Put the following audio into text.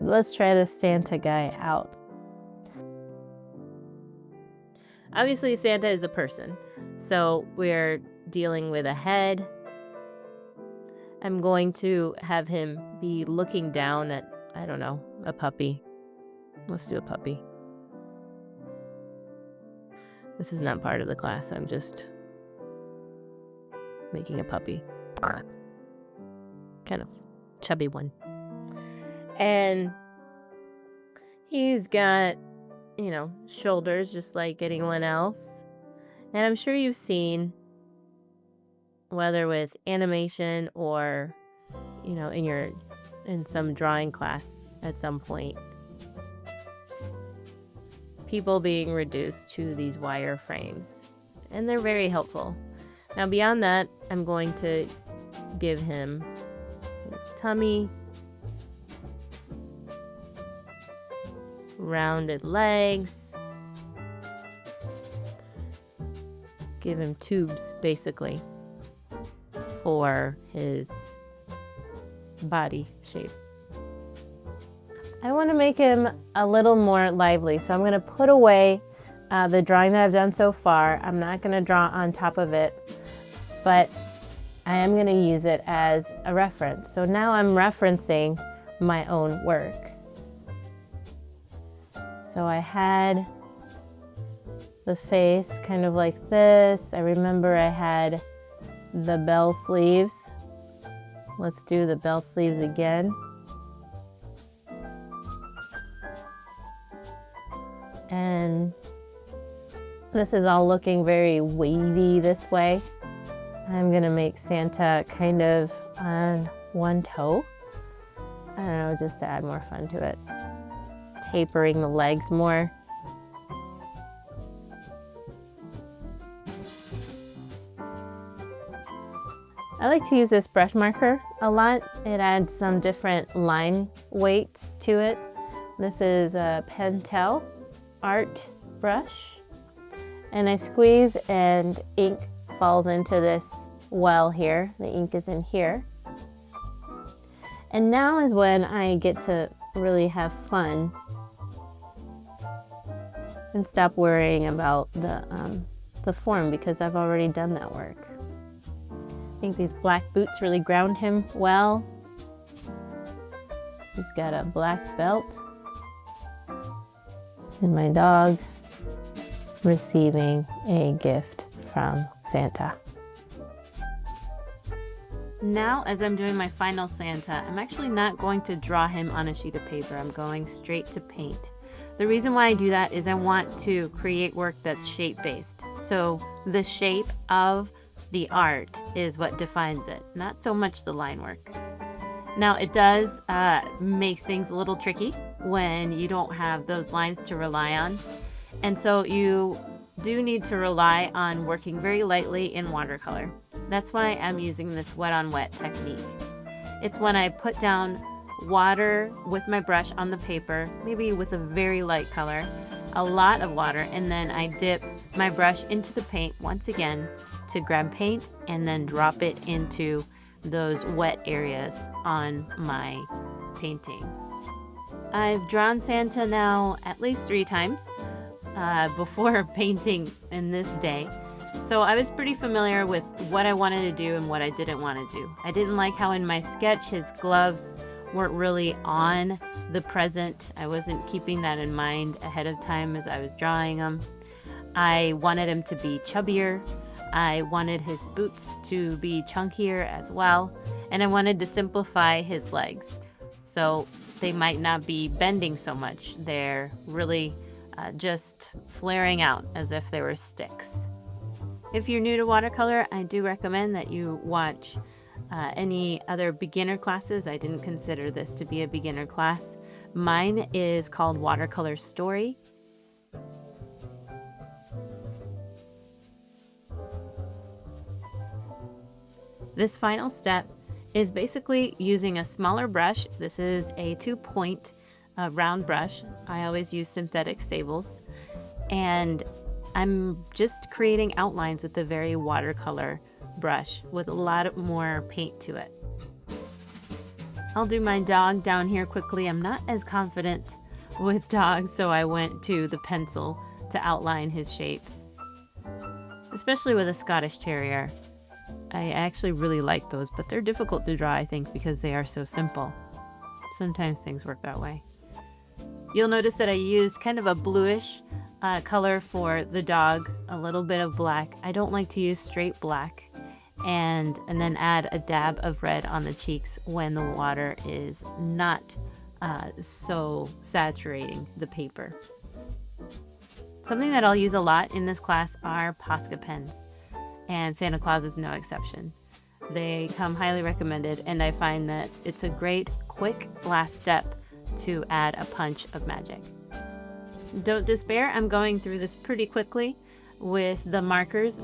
let's try this Santa guy out. Obviously, Santa is a person, so we're dealing with a head. I'm going to have him be looking down at, I don't know, a puppy. Let's do a puppy. This is not part of the class. I'm just making a puppy. Kind of chubby one. And he's got, you know, shoulders just like anyone else. And I'm sure you've seen, whether with animation or, you know, in some drawing class at some point, people being reduced to these wireframes. And they're very helpful. Now beyond that, I'm going to give him his tummy, rounded legs, give him tubes basically for his body shape. I want to make him a little more lively, so I'm going to put away the drawing that I've done so far. I'm not going to draw on top of it, but I am going to use it as a reference. So now I'm referencing my own work. So I had the face kind of like this. I remember I had the bell sleeves. Let's do the bell sleeves again. And this is all looking very wavy this way. I'm gonna make Santa kind of on one toe. I don't know, just to add more fun to it. Tapering the legs more. I like to use this brush marker a lot. It adds some different line weights to it. This is a Pentel art brush, and I squeeze and ink falls into this well here. The ink is in here. And now is when I get to really have fun and stop worrying about the form, because I've already done that work. I think these black boots really ground him well. He's got a black belt. And my dog receiving a gift from Santa. Now, as I'm doing my final Santa, I'm actually not going to draw him on a sheet of paper. I'm going straight to paint. The reason why I do that is I want to create work that's shape-based. So the shape of the art is what defines it, not so much the line work. Now, it does make things a little tricky when you don't have those lines to rely on. And so you do need to rely on working very lightly in watercolor. That's why I'm using this wet on wet technique. It's when I put down water with my brush on the paper, maybe with a very light color, a lot of water, and then I dip my brush into the paint once again to grab paint and then drop it into those wet areas on my painting. I've drawn Santa now at least 3 times before painting in this day. So I was pretty familiar with what I wanted to do and what I didn't want to do. I didn't like how in my sketch his gloves weren't really on the present. I wasn't keeping that in mind ahead of time as I was drawing them. I wanted him to be chubbier. I wanted his boots to be chunkier as well. And I wanted to simplify his legs so they might not be bending so much. They're really just flaring out as if they were sticks. If you're new to watercolor, I do recommend that you watch any other beginner classes. I didn't consider this to be a beginner class. Mine is called Watercolor Story. This final step is basically using a smaller brush. This is a 2-point round brush. I always use synthetic stables. And I'm just creating outlines with a very watercolor brush with a lot more paint to it. I'll do my dog down here quickly. I'm not as confident with dogs, so I went to the pencil to outline his shapes, especially with a Scottish Terrier. I actually really like those, but they're difficult to draw, I think, because they are so simple. Sometimes things work that way. You'll notice that I used kind of a bluish color for the dog, a little bit of black. I don't like to use straight black, and then add a dab of red on the cheeks when the water is not so saturating the paper. Something that I'll use a lot in this class are Posca pens, and Santa Claus is no exception. They come highly recommended, and I find that it's a great, quick last step to add a punch of magic. Don't despair, I'm going through this pretty quickly with the markers.